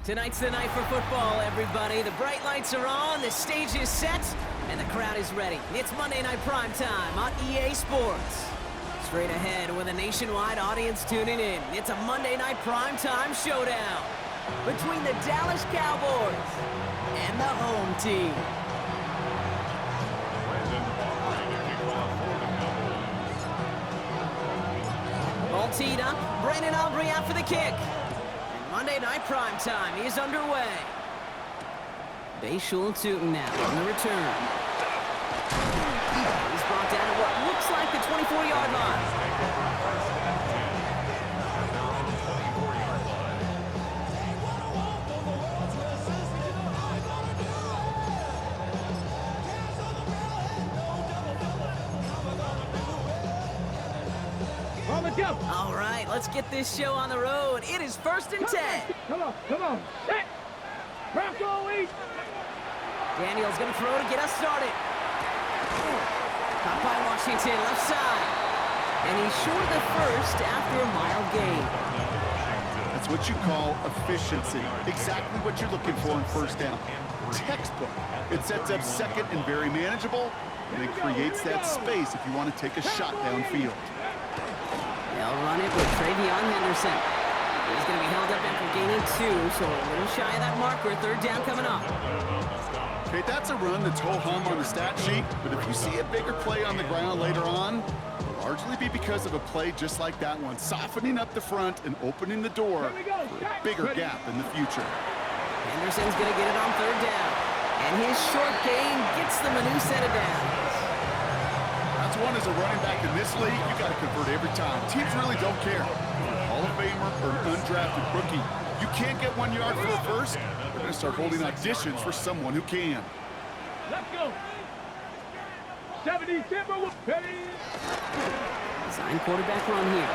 Tonight's the night for football, everybody. The bright lights are on, the stage is set, and the crowd is ready. It's Monday Night Primetime on EA Sports. Straight ahead with a nationwide audience tuning in, it's a Monday Night Primetime showdown between the Dallas Cowboys and the home team. All teed up, Brandon Aubrey out for the kick. Monday Night Primetime is underway. Bayshul Tootin now on the return. He's brought down at what looks like the 24-yard line. All right, let's get this show on the road. It is 1st and 10. Come on. Set. Draco, eat. Daniel's going to throw to get us started. Caught by Washington, left side. And he's short of the first after a mile gain. That's what you call efficiency. Exactly what you're looking for in first down. Textbook. It sets up second and very manageable, and it creates that space if you want to take a shot downfield. They'll run it with Travion Henderson. He's going to be held up after gaining 2, so a little shy of that marker. 3rd down coming up. Okay, that's a run that's ho-hum on the stat sheet, but if you see a bigger play on the ground later on, it'll largely be because of a play just like that one, softening up the front and opening the door for a bigger gap in the future. Henderson's going to get it on 3rd down, and his short gain gets them a new set of downs. That's one as a running back in this league, you got to convert every time. Teams really don't care. Hall of Famer or an undrafted rookie. You can't get 1 yard for a first, they're going to start holding auditions for someone who can. Let's go. 70 Timberwolves. Ready. Design quarterback run here.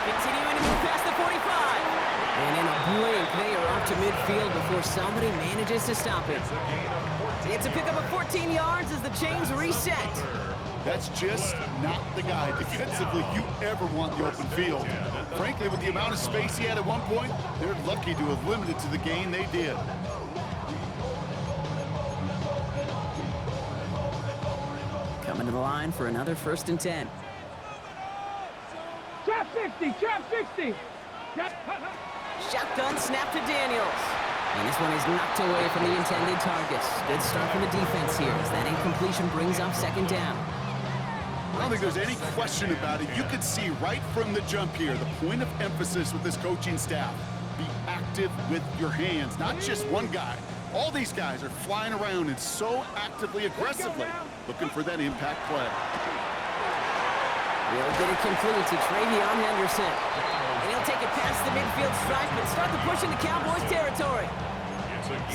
Continuing to move past the 45. And in a blink, they are off to midfield before somebody manages to stop it. It's a pickup of 14 yards as the chains reset. That's just not the guy defensively you ever want the open field. Frankly, with the amount of space he had at one point, they're lucky to have limited to the gain they did. Coming to the line for another 1st and 10. Trap 60. Shotgun snap to Daniels. And this one is knocked away from the intended targets. Good start from the defense here as that incompletion brings up 2nd down. I don't think there's any question about it. You could see right from the jump here, the point of emphasis with this coaching staff. Be active with your hands, not just one guy. All these guys are flying around and so actively, aggressively looking for that impact play. He'll get it complete to Travion Henderson. And he'll take it past the midfield stripe and start the push into Cowboys territory.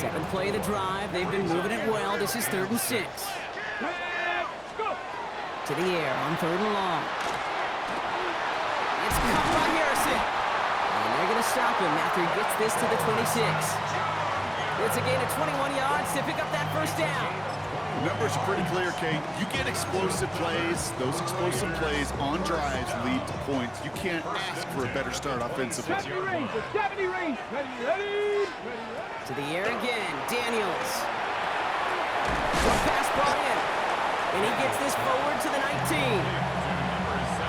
2nd play of the drive. They've been moving it well. This is 3rd and 6. To the air on 3rd and long. It's caught by Harrison. And they're going to stop him after he gets this to the 26. It's a gain of 21 yards to pick up that 1st down. The numbers are pretty clear, Kate. You get explosive plays. Those explosive plays on drives lead to points. You can't ask for a better start offensively. 70 range. Ready. To the air again. Daniels. Short pass brought in. And he gets this forward to the 19.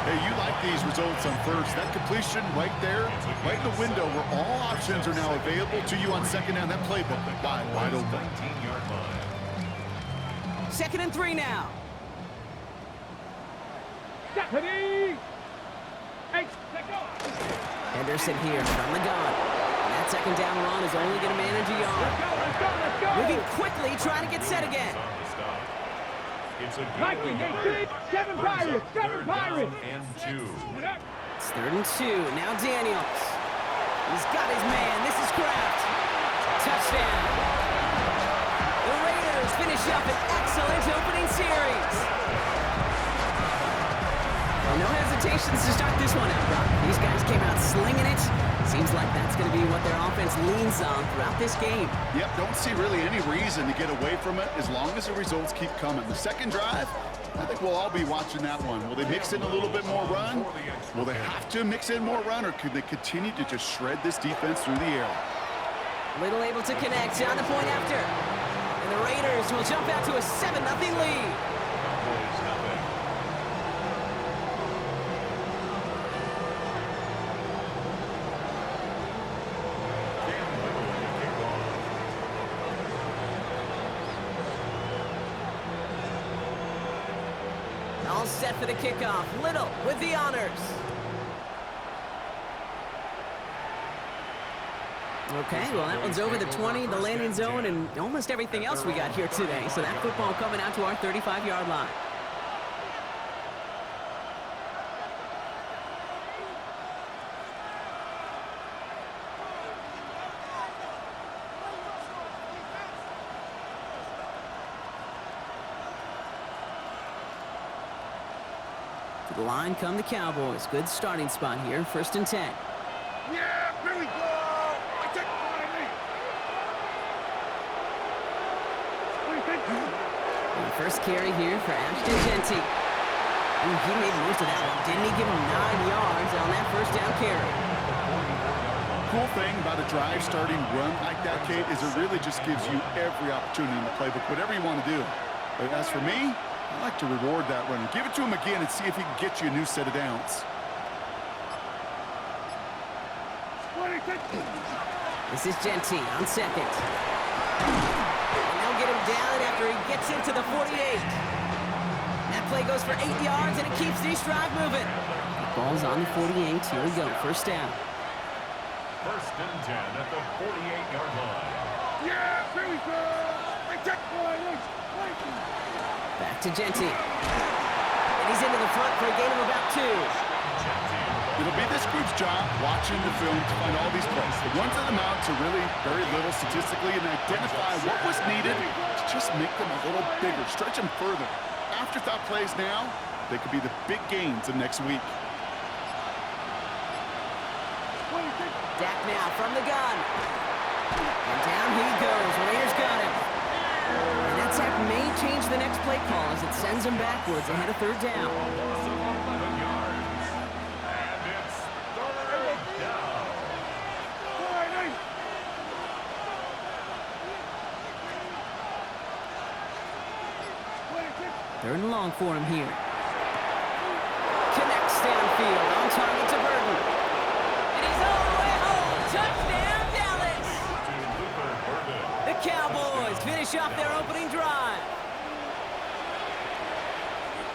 Hey, you like these results on first. That completion right there, right in the window where all options are now available to you on 2nd down. That playbook wide open. 2nd and 3 now. Henderson here from the gun. And that 2nd down run is only going to manage a yard. Let's go. Moving quickly, trying to get set again. Viking, 7 Pirates. And 2. It's 3rd and 2. Now Daniels. He's got his man. This is Kraft. Touchdown. The Raiders finish up an excellent opening series. Well, no hesitations to start this one out, Brock. These guys came out slinging it. Seems like that's going to be what their offense leans on throughout this game. Yep, don't see really any reason to get away from it as long as the results keep coming. The 2nd drive, I think we'll all be watching that one. Will they mix in a little bit more run? Will they have to mix in more run, or could they continue to just shred this defense through the air? Little able to connect on the point after. And the Raiders will jump out to a 7-0 lead. Cowboys nothing. All set for the kickoff. Little with the honors. Okay, well, that one's over the 20, the landing zone, and almost everything else we got here today. So that football coming out to our 35-yard line. To the line come the Cowboys. Good starting spot here, 1st and 10. Yeah, here we go. I take And the first carry here for Ashton Genty. Ooh, he made most of that one. Didn't he give him 9 yards on that first down carry? Cool thing about a drive starting run like that, Kate, is it really just gives you every opportunity in the playbook, whatever you want to do. But as for me, I like to reward that run. Give it to him again and see if he can get you a new set of downs. This is Genty on second. And they'll get him down after he gets into the 48. That play goes for 8 yards, and it keeps this drive moving. Ball's on the 48. Here we go. First down. 1st and 10 at the 48-yard line. Yeah, here we go. I take Back to Genty. And he's into the front for a gain of about 2. It'll be this group's job watching the film to find all these plays. The ones that amount to really very little statistically and identify what was needed to just make them a little bigger, stretch them further. Afterthought plays now, they could be the big gains of next week. Dak now from the gun. And down he goes. Raiders got him. And that sack may change the next play call as it sends him backwards ahead of 3rd down. Loss of 11 yards. And it's 3rd down. Third and long for him here. Connects downfield. On target to Burton. And he's all the way home. Touchdown, Dallas! The Cowboys finish off their opening drive.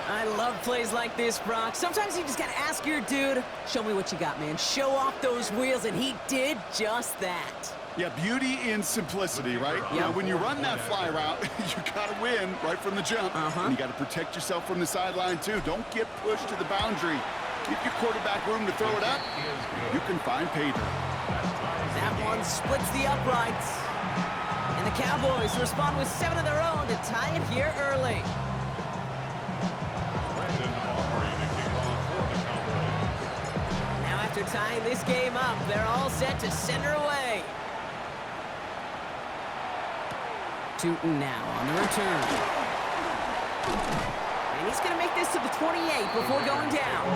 I love plays like this, Brock. Sometimes you just got to ask your dude, show me what you got, man. Show off those wheels, and he did just that. Yeah, beauty in simplicity, right? Yep. Now, when you run that fly route, you got to win right from the jump. And you got to protect yourself from the sideline, too. Don't get pushed to the boundary. Give your quarterback room to throw it up. You can find pay dirt. That one splits the uprights. And the Cowboys respond with 7 of their own to tie it here early. Now after tying this game up, they're all set to send her away. Tootin now on the return. And he's going to make this to the 28 before going down.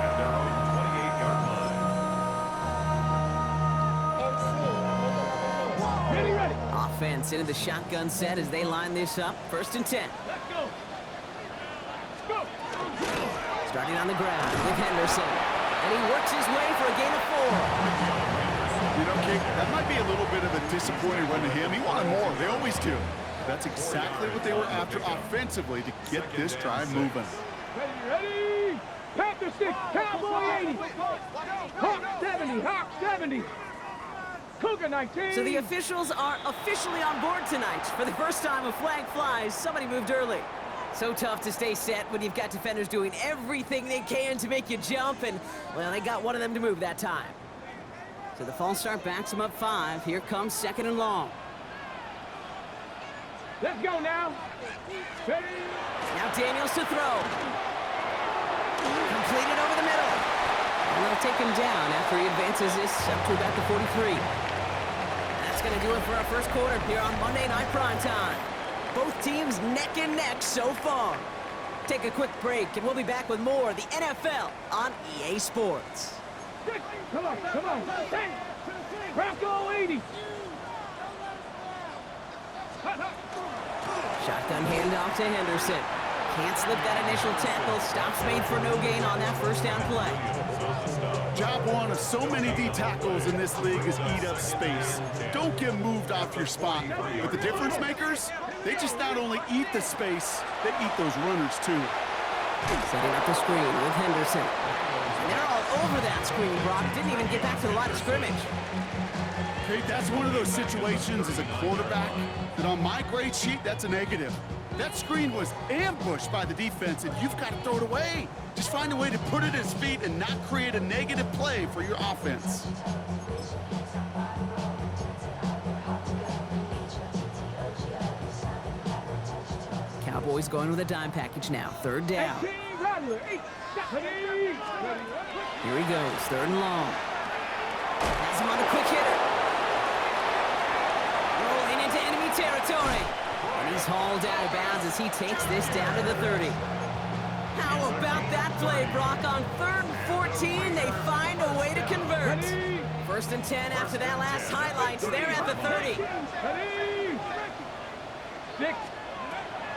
At their own 28-yard line. Ready. Offense into the shotgun set as they line this up. 1st and 10. Let's go. Go. Starting on the ground with Henderson. And he works his way for a gain of 4. You know, Kate, that might be a little bit of a disappointing run to him. He wanted more. They always do. That's exactly what they were after offensively to get this drive moving. Ready. Panther stick. Cowboy 80. Hawk 70. Hawk 70. Cougar 19. So the officials are officially on board tonight. For the first time a flag flies, somebody moved early. So tough to stay set when you've got defenders doing everything they can to make you jump, and, well, they got one of them to move that time. So the false start backs them up 5. Here comes 2nd and long. Let's go now. Ready. Now Daniels to throw. Completed over the middle. And they'll take him down after he advances this up to about the 43. That's going to do it for our first quarter here on Monday Night Primetime. Both teams neck and neck so far. Take a quick break, and we'll be back with more of the NFL on EA Sports. Come on. Draco 80. Shotgun handoff to Henderson. Can't slip that initial tackle. Stops made for no gain on that first down play. Job one of so many D tackles in this league is eat up space. Don't get moved off your spot. But the difference makers, they just not only eat the space, they eat those runners too. Setting up the screen with Henderson. And they're all over that screen, Brock. Didn't even get back to the line of scrimmage. Hey, that's one of those situations as a quarterback that on my grade sheet, that's a negative. That screen was ambushed by the defense, and you've got to throw it away. Just find a way to put it at his feet and not create a negative play for your offense. Cowboys going with a dime package now. Third down. Here he goes, third and long. Has him on a quick hitter. Rolling into enemy territory. And he's hauled out of bounds as he takes this down to the 30. How about that play, Brock? On 3rd and 14, they find a way to convert. 1st and 10 after that last highlights. They're at the 30.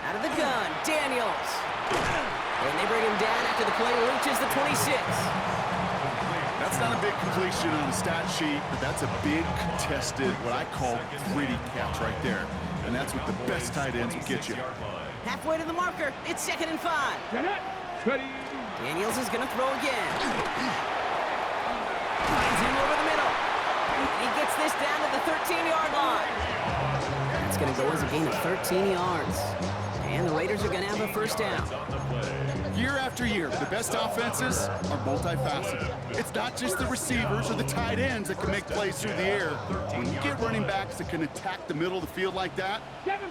Out of the gun, Daniels. And they bring him down after the play reaches the 26. That's not a big completion on the stat sheet, but that's a big contested, what I call gritty catch right there. And that's what the best tight ends will get you. Halfway to the marker, it's 2nd and 5. Daniels is gonna throw again. Finds him over the middle. He gets this down to the 13-yard line. It's gonna go as a gain of 13 yards. And the Raiders are gonna have a first down. Year after year, the best offenses are multifaceted. It's not just the receivers or the tight ends that can make plays through the air. When you get running backs that can attack the middle of the field like that,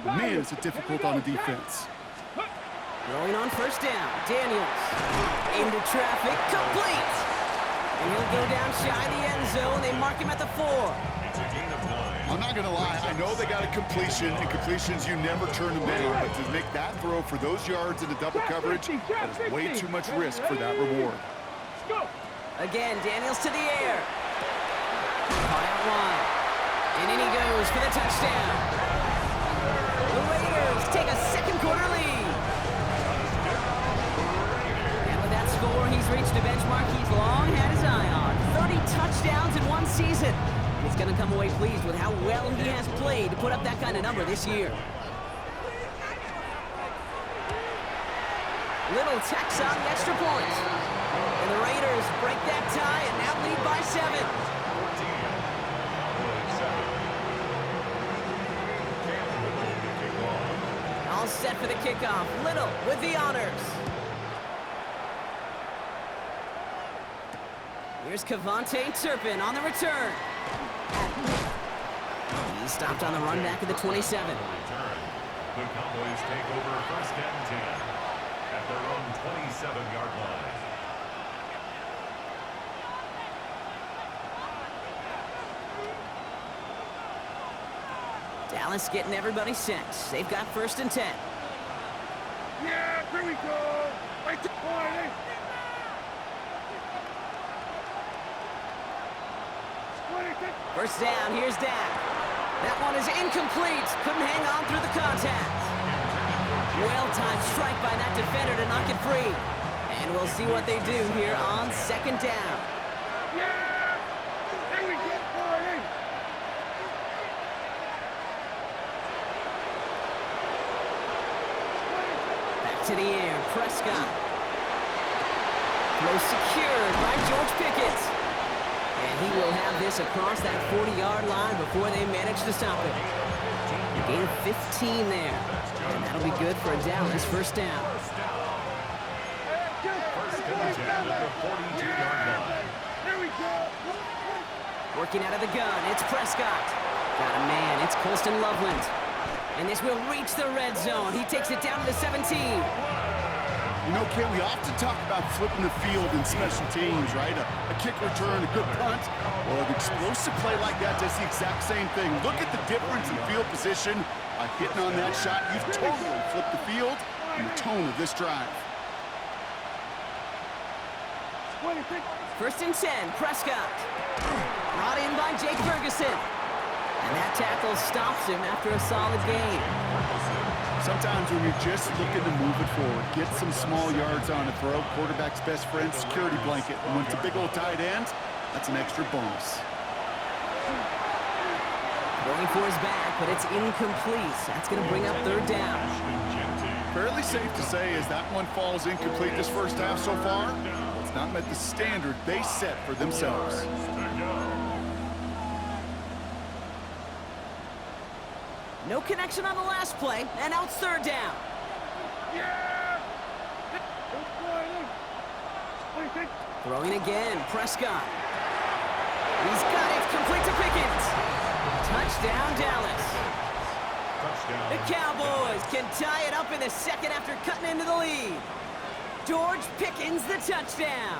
man, it's difficult on the defense. Going on first down, Daniels. Into traffic, complete. And he'll go down shy of the end zone. They mark him at the 4. I'm not going to lie, I know they got a completion, and completions, you never turn them down, but to make that throw for those yards into double coverage, that is way too much risk for that reward. Again, Daniels to the air. Caught out wide. And in he goes for the touchdown. The Raiders take a second quarter lead. And with that score, he's reached a benchmark he's long had his eye on. 30 touchdowns in one season. He's going to come away pleased with how well he has played to put up that kind of number this year. Little tacks on the extra point. And the Raiders break that tie and now lead by 7. All set for the kickoff. Little with the honors. Here's Kevontae Turpin on the return. He stopped on the run back at the 27. The Cowboys take over 1st and 10 at their own 27-yard line. Dallas getting everybody set. They've got 1st and 10. Yeah, here we go. Right to point. First down, here's Dak. That one is incomplete. Couldn't hang on through the contact. Well-timed strike by that defender to knock it free. And we'll see what they do here on 2nd down. Yeah! Here we go, boy. Back to the air, Prescott. Throw secured by George Pickett. And he will have this across that 40-yard line before they manage to stop it. A gain of 15 there. And that'll be good for a Dallas first down. Working out of the gun, it's Prescott. Got a man, it's Colston Loveland. And this will reach the red zone. He takes it down to the 17. You know, Kate, we often talk about flipping the field in special teams, right? A kick return, a good punt. Well, an explosive play like that does the exact same thing. Look at the difference in field position. By hitting on that shot, you've totally flipped the field and the tone of this drive. 1st and 10, Prescott. Brought in by Jake Ferguson. And that tackle stops him after a solid gain. Sometimes when you're just looking to move it forward, get some small yards on a throw, quarterback's best friend, security blanket. And when it's a big old tight end, that's an extra bonus. Going for his back, but it's incomplete. That's going to bring up third down. Fairly safe to say as that one falls incomplete this first half so far, it's not met the standard they set for themselves. No connection on the last play, and now it's third down. Yeah! Throwing again, Prescott. He's got it, complete to Pickens. Touchdown, Dallas. The Cowboys can tie it up in the second after cutting into the lead. George Pickens, the touchdown.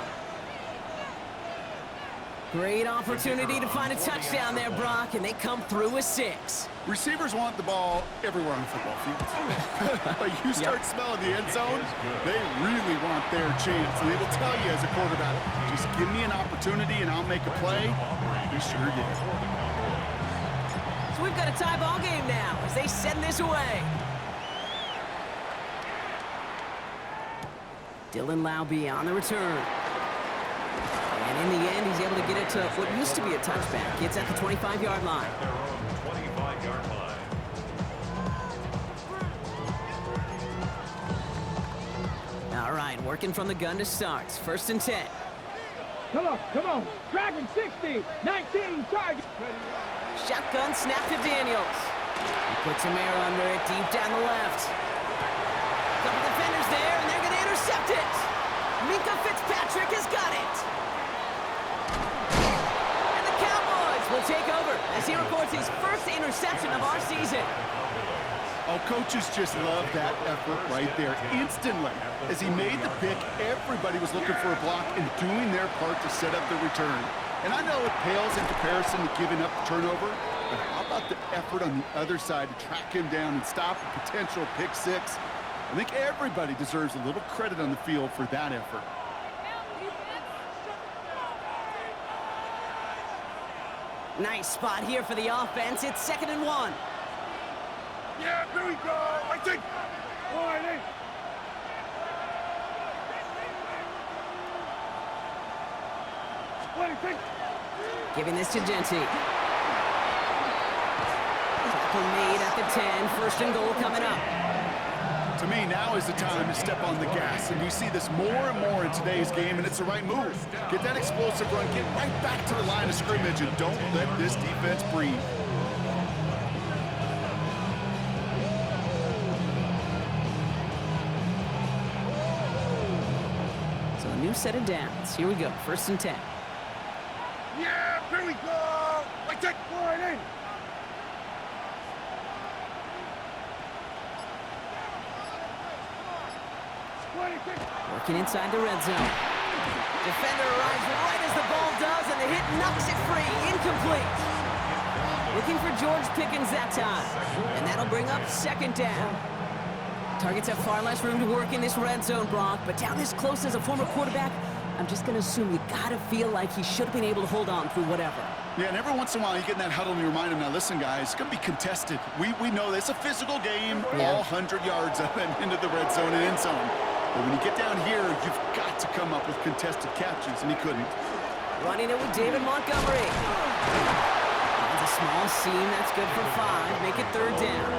Great opportunity to find a touchdown there, Brock, and they come through with 6. Receivers want the ball everywhere on the football field. But you start smelling the end zone, they really want their chance. And they will tell you as a quarterback, just give me an opportunity and I'll make a play. He sure did. So we've got a tie ball game now as they send this away. Dylan Laube on the return. And in the end, he's able to get it to what used to be a touchback. It's at the 25-yard line. Their own 25-yard line. All right, working from the gun to start. First and 10. Come on. Dragon 60, 19, target. Shotgun snap to Daniels. He puts some air under it deep down the left. Couple defenders there, and they're going to intercept it. Minka Fitzpatrick has got it. And the Cowboys will take over as he records his first interception of our season. Oh, coaches just love that effort right there. Instantly, as he made the pick, everybody was looking for a block and doing their part to set up the return. And I know it pales in comparison to giving up the turnover, but how about the effort on the other side to track him down and stop a potential pick 6? I think everybody deserves a little credit on the field for that effort. Nice spot here for the offense. It's 2nd and 1. Yeah, here we go. I think. All right, Giving this to Genty. Tackle made at the 10. First and goal coming up. To me, now is the time to step on the gas, and you see this more and more in today's game, and it's the right move. Get that explosive run, get right back to the line of scrimmage, and don't let this defense breathe. So a new set of downs. Here we go. First and 10. Yeah, here we go. I take. All right, Working inside the red zone. Defender arrives right as the ball does, and the hit knocks it free. Incomplete. Looking for George Pickens that time. And that'll bring up 2nd down. Targets have far less room to work in this red zone, Brock, but down this close as a former quarterback, I'm just going to assume you got to feel like he should have been able to hold on through whatever. Yeah, and every once in a while you get in that huddle and you remind him, now listen guys, it's going to be contested. We know this, a physical game, all 100 yards up and into the red zone and end zone. But when you get down here, you've got to come up with contested catches, and he couldn't. Running it with David Montgomery. Finds a small seam, that's good for 5. Make it 3rd down.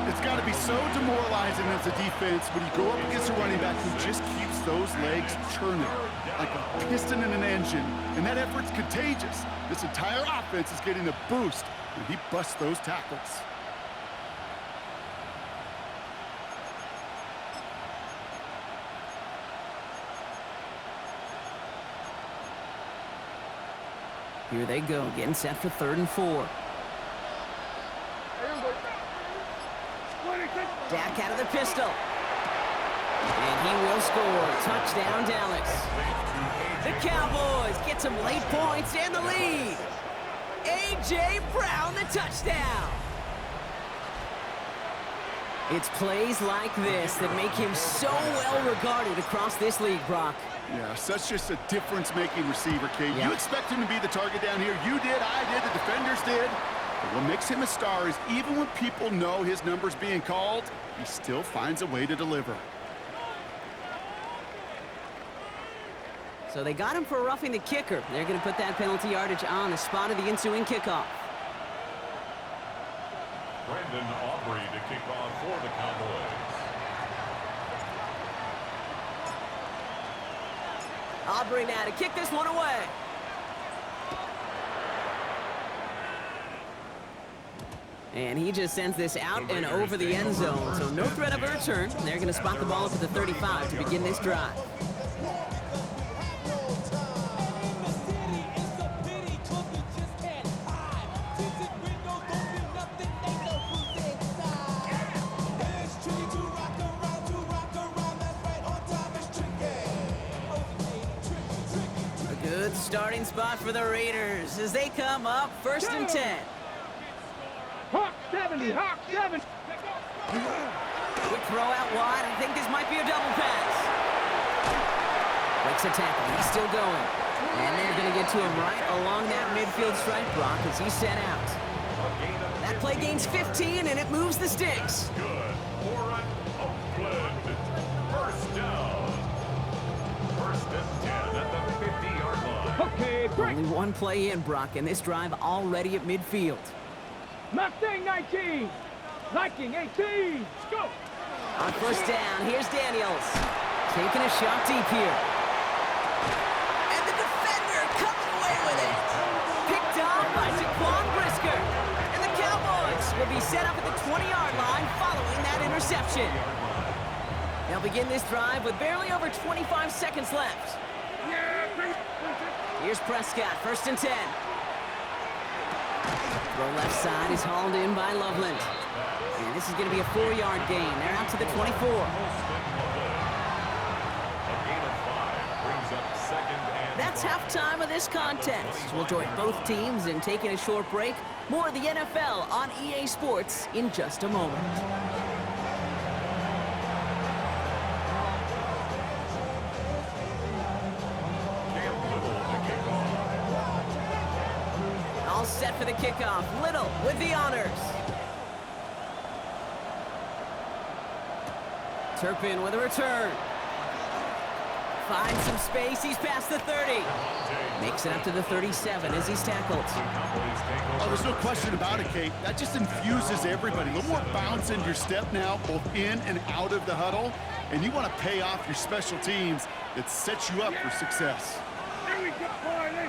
It's got to be so demoralizing as a defense when you go up against a running back who just keeps those legs churning like a piston in an engine. And that effort's contagious. This entire offense is getting a boost when he busts those tackles. Here they go, getting set for 3rd and 4. Dak out of the pistol. And he will score. Touchdown, Dallas. The Cowboys get some late points and the lead. A.J. Brown, the touchdown. It's plays like this that make him so well regarded across this league, Brock. Yeah, such just a difference-making receiver, Kate. Yep. You expect him to be the target down here. You did, I did, the defenders did. But what makes him a star is even when people know his number's being called, he still finds a way to deliver. So they got him for roughing the kicker. They're going to put that penalty yardage on the spot of the ensuing kickoff. Brandon Aubrey to kick off for the Cowboys. Aubrey now to kick this one away. And he just sends this out and over the end zone, so no threat of a return. They're going to spot the ball up at the 35 to begin this drive. Good starting spot for the Raiders as they come up 1st and 10. Hawk 70, Hawk 70. Quick throw out wide. I think this might be a double pass. Breaks a tackle. He's still going. And they're going to get to him right along that midfield stripe, Brock, as he's sent out. That play gains 15, and it moves the sticks. Good for an Oakland first down. 1st and 10 at the 50-yard line. Okay, break. Only one play in, Brock, and this drive already at midfield. Mustang 19. Viking 18. Let's go. On 1st down, here's Daniels. Taking a shot deep here. And the defender comes away with it. Picked off by Jaquan Brisker. And the Cowboys will be set up at the 20-yard line following that interception. They'll begin this drive with barely over 25 seconds left. Here's Prescott, 1st and 10. Throw left side is hauled in by Loveland. And this is going to be a 4-yard gain. They're out to the 24. A gain of 5 brings up 2nd and That's 5. halftime of this contest. We'll join both teams in taking a short break. More of the NFL on EA Sports in just a moment. All set for the kickoff. Little with the honors. Turpin with a return. Finds some space. He's past the 30. Makes it up to the 37 as he's tackled. Oh, there's no question about it, Kate. That just infuses everybody. A little more bounce in your step now, both in and out of the huddle. And you want to pay off your special teams that sets you up for success. Here we go, Barney.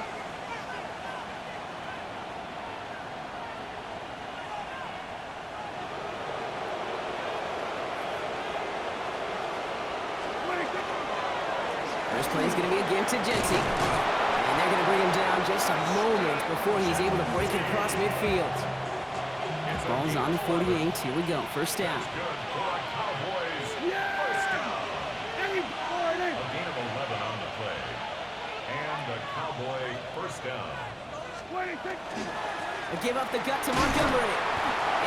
First play is going to be a give to Jency. And they're going to bring him down just a moment before he's able to break it across midfield. Ball's on the 48. Here we go. 1st down. Good for the Cowboys. First down. Barney. A gain of 11 on the play. And the Cowboy 1st down. A give up the gut to Montgomery.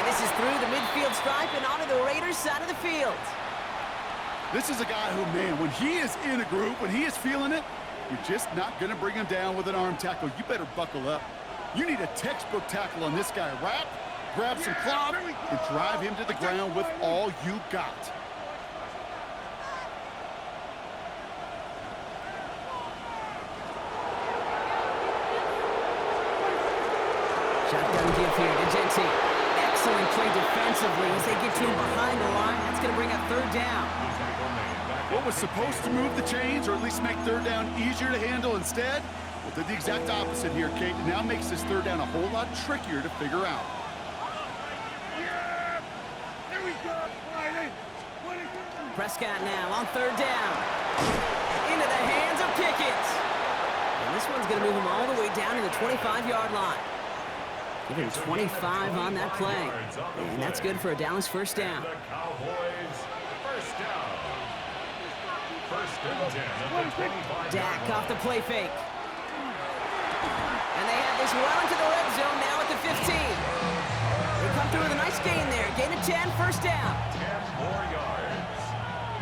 And this is through the midfield stripe and onto the Raiders' side of the field. This is a guy who, man, when he is in a group, when he is feeling it, you're just not going to bring him down with an arm tackle. You better buckle up. You need a textbook tackle on this guy. Wrap, grab some cloth, and drive him to the ground with all you got. Shotgun give here to Jency. Excellent play defensively as they get to him behind the line. That's going to bring up 3rd down. What was supposed to move the chains, or at least make 3rd down easier to handle instead, well, did the exact opposite here, Kate. It now makes this 3rd down a whole lot trickier to figure out. Here we go, Barney. Prescott now on 3rd down. Into the hands of Pickett. And this one's going to move him all the way down to the 25-yard line. Give him 25 on that play. And that's good for a Dallas 1st down. The Cowboys 1st down. 1st and 10 at the 25. Dak off the play fake. And they have this well into the red zone now at the 15. They come through with a nice gain there. Gain of 10, first down. 10 more yards.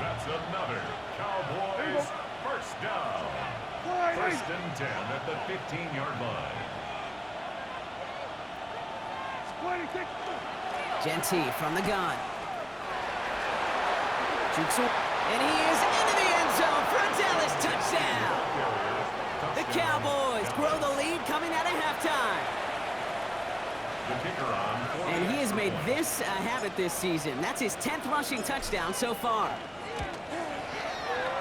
That's another Cowboys first down. First and 10 at the 15-yard line. Genty from the gun. Jukes, and he is into the end zone. Frontalis touchdown. The Cowboys grow the lead coming out of halftime. The kicker on. And he has made this a habit this season. That's his 10th rushing touchdown so far.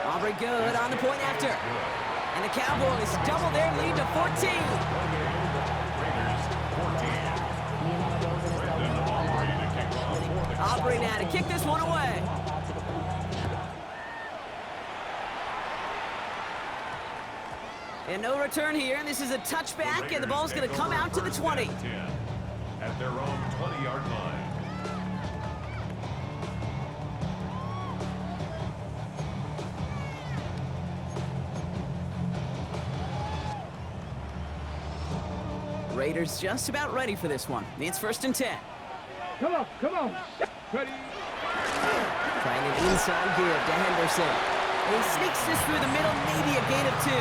Aubrey good on the point after. And the Cowboys double their lead to 14. Aubrey now to kick this one away. And no return here, and this is a touchback, and the ball's going to come out to the 20. At their own 20-yard line. Raiders just about ready for this one. It's first and 10. Come on. Ready. Trying an inside give to Henderson. And he sneaks this through the middle, maybe a gain of 2.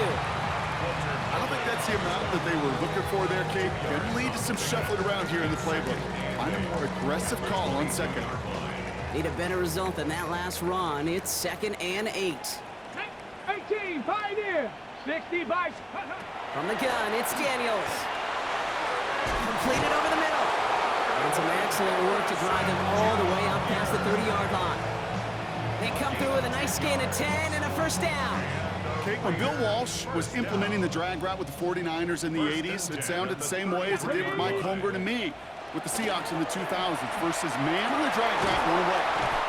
I don't think that's the amount that they were looking for there, Kate. Can lead to some shuffling around here in the playbook. Find a more aggressive call on second. Need a better result than that last run. It's second and 8. 18, Pioneer. 60 by... From the gun, it's Daniels. Completed over the middle. And some excellent work to drive them all the way up past the 30-yard line. They come through with a nice gain of 10 and a first down. Kate, when Bill Walsh was implementing the drag route with the 49ers in the 80s, it sounded the same way as it did with Mike Holmgren and me with the Seahawks in the 2000s versus man on the drag route going away.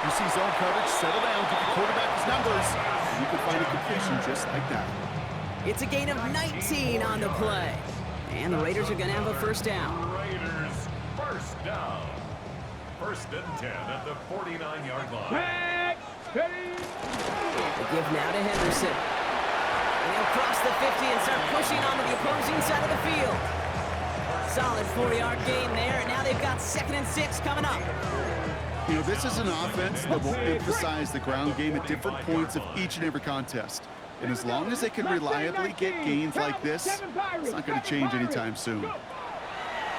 You see zone coverage, settle down, give the quarterback his numbers, and you can find a completion just like that. It's a gain of 19 on the play. And the Raiders are going to have a first down. Raiders first down. First and 10 at the 49-yard line. The give now to Henderson. And he'll cross the 50 and start pushing onto the opposing side of the field. Solid 4-yard gain there, and now they've got second and 6 coming up. You know, this is an offense that will emphasize the ground game at different points of each and every contest. And as long as they can reliably get gains like this, it's not going to change anytime soon.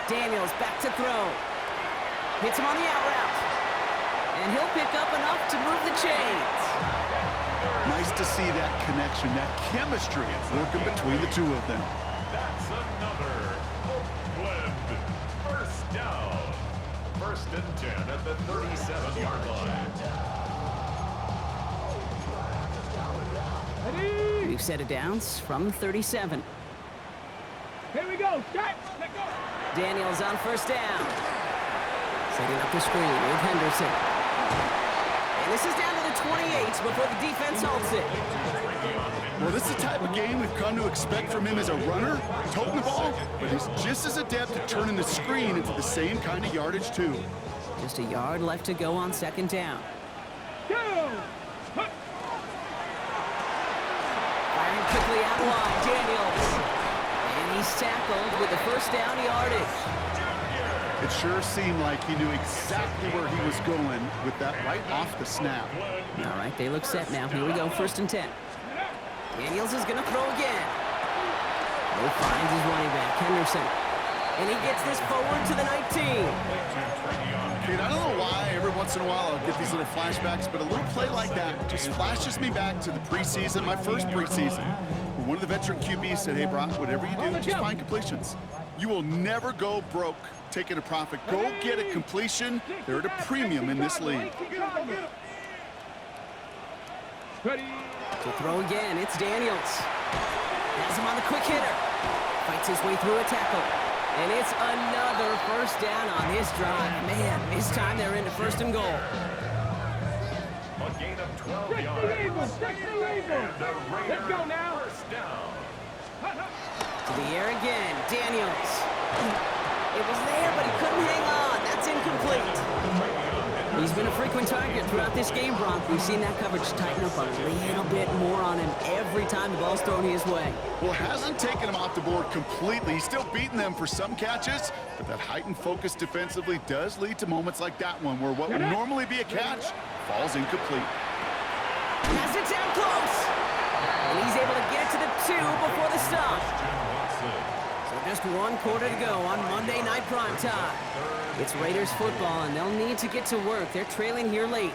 Daniels back to throw. Hits him on the out route. And he'll pick up enough to move the chains. Nice to see that connection, that chemistry working between the two of them. That's another Oakland first down. First and 10 at the 37-yard line. We've set it down from the 37. Here we go. Start. Let go. Daniels on first down. Setting up the screen with Henderson. And this is down to the 28 before the defense halts it. Well, this is the type of game we've come to expect from him as a runner, toting the ball, but he's just as adept at turning the screen into the same kind of yardage, too. Just a yard left to go on second down. Go. Firing quickly out wide, Daniels. And he's tackled with the first down yardage. It sure seemed like he knew exactly where he was going with that right off the snap. All right, they look set now. Here we go, first and 10. Daniels is going to throw again. He finds his running back, Henderson. And he gets this forward to the 19. Kate, I don't know why every once in a while I'll get these little flashbacks, but a little play like that just flashes me back to the preseason, my first preseason, where one of the veteran QBs said, hey, Brock, whatever you do, just find completions. You will never go broke taking a profit. Go get a completion. They're at a premium in this league. Ready. To throw again, it's Daniels. Has him on the quick hitter. Fights his way through a tackle. And it's another first down on this drive. Man, this time they're into first and goal. A gain of 12 yards. Let's go now. First down. To the air again, Daniels. It was there, but he couldn't hang on. That's incomplete. He's been a frequent target throughout this game, Bronk. We've seen that coverage tighten up a little bit more on him every time the ball's thrown his way. Well, it hasn't taken him off the board completely. He's still beating them for some catches, but that heightened focus defensively does lead to moments like that one where what would normally be a catch falls incomplete. Has it down close. And he's able to get to the 2 before the stop. So just 1 quarter to go on Monday Night Primetime. It's Raiders football, and they'll need to get to work. They're trailing here late.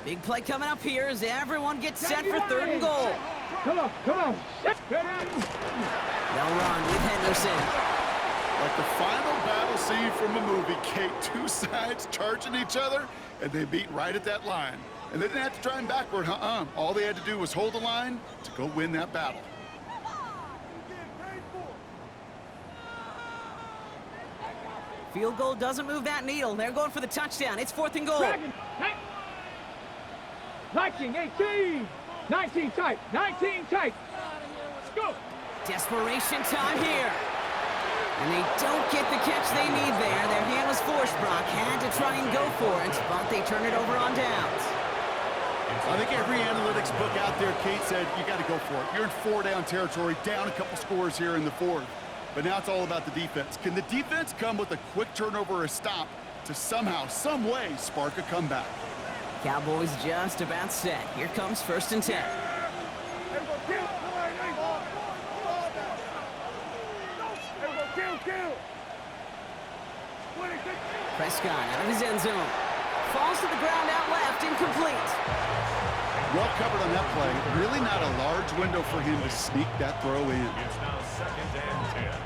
Big play coming up here as everyone gets set for 3rd and goal. Come on, come on. They'll run with Henderson. Like the final battle scene from a movie, Kate, 2 sides charging each other, and they beat right at that line. And they didn't have to drive backward, All they had to do was hold the line to go win that battle. Field goal doesn't move that needle. They're going for the touchdown. It's 4th and goal. 19, 18, 19 tight, 19 tight. Let's go. Desperation time here. And they don't get the catch they need there. Their hand was forced. Brock had to try and go for it, but they turn it over on downs. I think every analytics book out there, Kate, said you got to go for it. You're in 4-down territory, down a couple scores here in the 4th. But now it's all about the defense. Can the defense come with a quick turnover or a stop to somehow, some way, spark a comeback? Cowboys just about set. Here comes 1st and 10. Prescott out of his end zone. Falls to the ground out left, incomplete. Well covered on that play. Really not a large window for him to sneak that throw in. It's now 2nd and 10.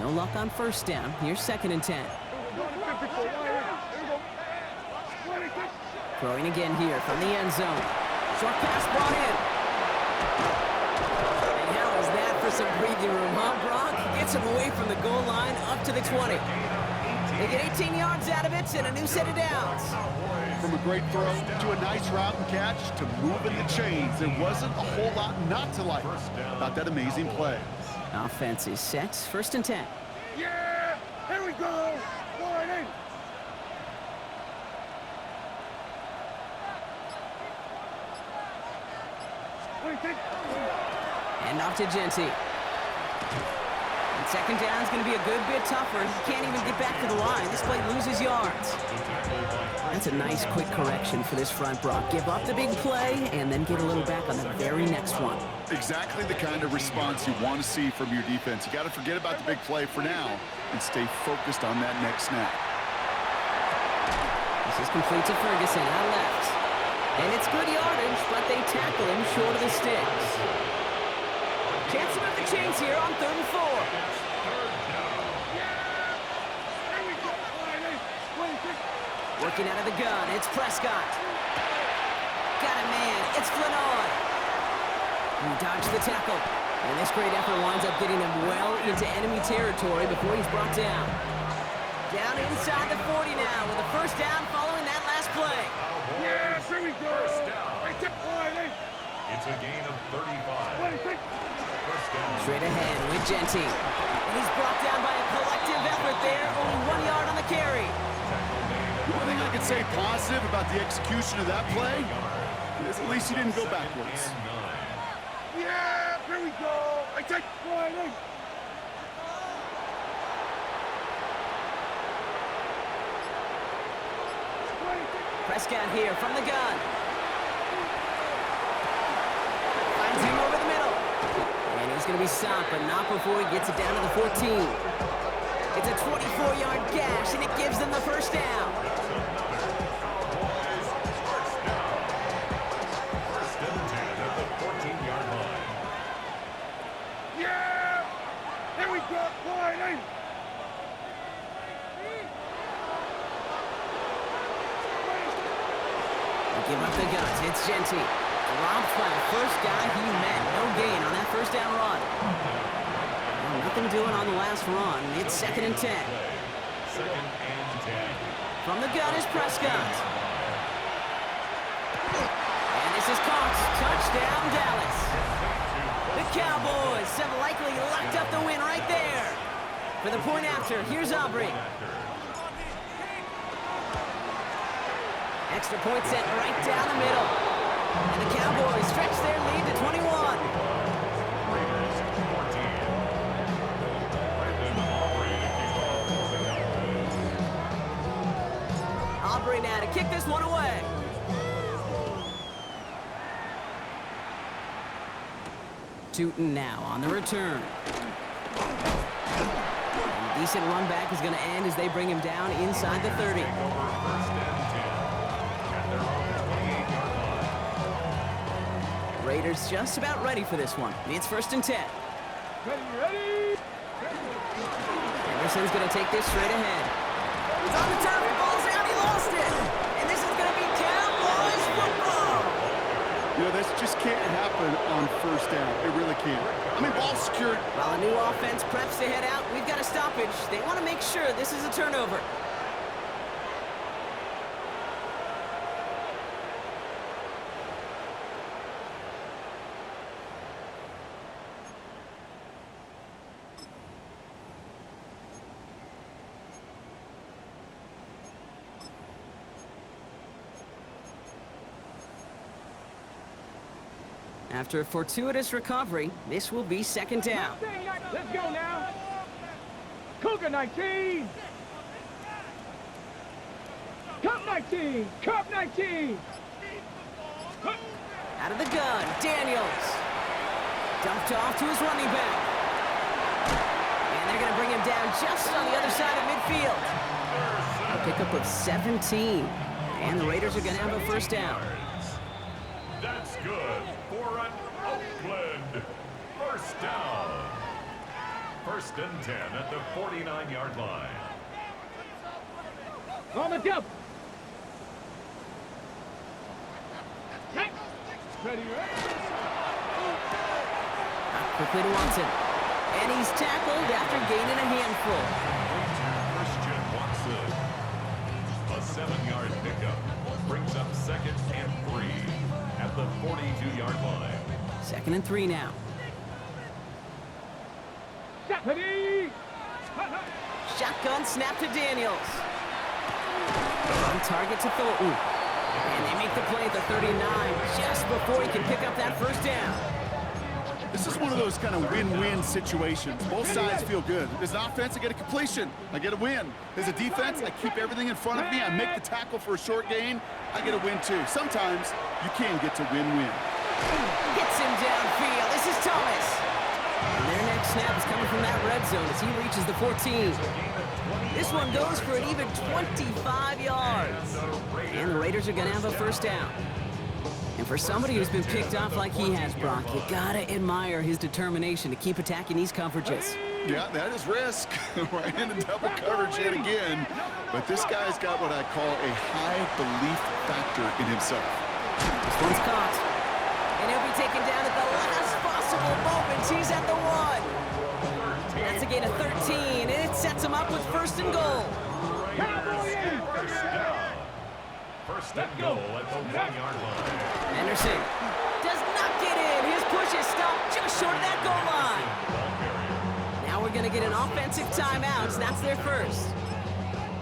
No luck on 1st down. Here's 2nd and 10. Throwing again here from the end zone. Short pass brought in. And how is that for some breathing room, huh, Brock? Gets him away from the goal line up to the 20. They get 18 yards out of it and a new set of downs. From a great throw to a nice route and catch to moving the chains, there wasn't a whole lot not to like about that amazing play. Offense is set. 1st and 10. Yeah! Here we go! Line in! And off to Genty. And 2nd down is going to be a good bit tougher. He can't even get back to the line. This play loses yards. That's a nice quick correction for this front, Brock. Give up the big play and then get a little back on the very next one. Exactly the kind of response you want to see from your defense. You got to forget about the big play for now and stay focused on that next snap. This is complete to Ferguson out left. And it's good yardage, but they tackle him short of the sticks. Chance to move the chains here on 3rd and 4. Working out of the gun, it's Prescott. Got a man, it's Flanoy. He dodged the tackle. And this great effort winds up getting him well into enemy territory before he's brought down. Down inside the 40 now with a 1st down following that last play. Yes, here we go. First down. It's a gain of 35. First down. Straight ahead with Genty. And he's brought down by a collective effort there. Only 1 yard on the carry. The one thing I could say positive about the execution of that play is at least he didn't go backwards. Yeah, here we go. I take line in. Prescott here from the gun. Finds him over the middle. And he's going to be stopped, but not before he gets it down to the 14. It's a 24-yard gash, and it gives them the 1st down. First and 10 at the 14-yard line. Yeah! Here we go. Line in. They give up the guns. It's Genti. Dropped by the first guy he met. No gain on that first down run. Well, nothing doing on the last run. It's 2nd and 10. 2nd and 10. From the gun is Prescott. And this is caught. Touchdown, Dallas. The Cowboys have likely locked up the win right there. For the point after, here's Aubrey. Extra point set right down the middle. And the Cowboys stretch their lead to 21. Raiders 14. Aubrey now to kick this one away. Tootin now on the return. And a decent run back is going to end as they bring him down inside the 30. Raiders just about ready for this one. It's 1st and 10. Ready? Anderson's going to take this straight ahead. He's on the turf, ball's out, he lost it. And this is going to be Cowboys football. You know, this just can't happen on 1st down. It really can't. I mean, ball secured. While a new offense preps to head out, we've got a stoppage. They want to make sure this is a turnover. After a fortuitous recovery, this will be 2nd down. Let's go now. Cougar 19. Cup 19. Cup 19. Out of the gun, Daniels. Dumped off to his running back. And they're going to bring him down just on the other side of midfield. A pickup of 17. And the Raiders are going to have a 1st down. That's good for an Oakland 1st down. 1st and 10 at the 49-yard line. On the jump. Ready? Quickly to Watson. And he's tackled after gaining a handful. Christian Watson. A 7-yard pickup brings up 2nd and 3 at the 42-yard line. 2nd and 3 now. Ready? Shotgun snap to Daniels. On target to Thornton. And they make the play at the 39 just before he can pick up that 1st down. This is one of those kind of win-win situations. Both sides feel good. As an offense, I get a completion. I get a win. As a defense, I keep everything in front of me. I make the tackle for a short gain. I get a win, too. Sometimes you can get to win-win. Gets him downfield. This is Thomas. And their next snap is coming from that red zone as he reaches the 14. This one goes for an even 25 yards. And the Raiders are going to have a 1st down. And for somebody who's been picked off like he has, Brock, you gotta admire his determination to keep attacking these coverages. Yeah, that is risk. We're in a double coverage yet again. But this guy's got what I call a high belief factor in himself. This one's caught. And he'll be taken down at the last possible moment. He's at the 1. That's a gain of 13, and it sets him up with 1st and goal. First and goal at the 1-yard line. Anderson does not get in. His push is stopped just short of that goal line. Now we're going to get an offensive timeout. That's their 1st.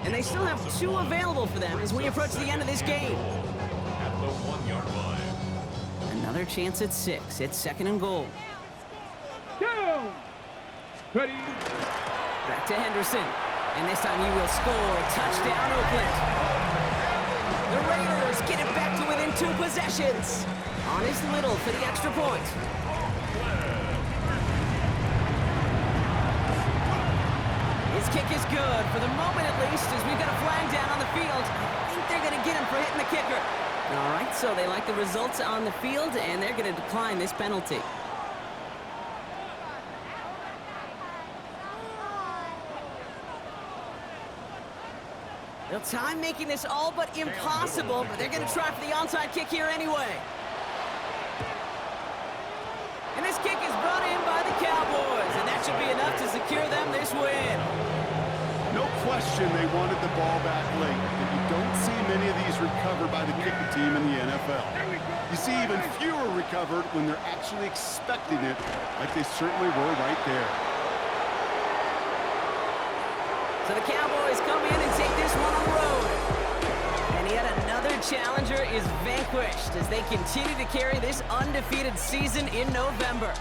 And they still have 2 available for them as we approach the end of this game. At the 1-yard line. Another chance at 6. It's 2nd and goal. Down. Ready? Back to Henderson. And this time he will score. Touchdown, Oakland. The Raiders get it back to within 2 possessions. On his Little for the extra point. His kick is good, for the moment at least, as we've got a flag down on the field. I think they're going to get him for hitting the kicker. All right, so they like the results on the field, and they're going to decline this penalty. They'll time making this all but impossible, but they're going to try for the onside kick here anyway. And this kick is brought in by the Cowboys, and that should be enough to secure them this win. No question they wanted the ball back late, but you don't see many of these recovered by the kicking team in the NFL. You see even fewer recovered when they're actually expecting it, like they certainly were right there. So the Cowboys come in and take this one on the road. And yet another challenger is vanquished as they continue to carry this undefeated season in November.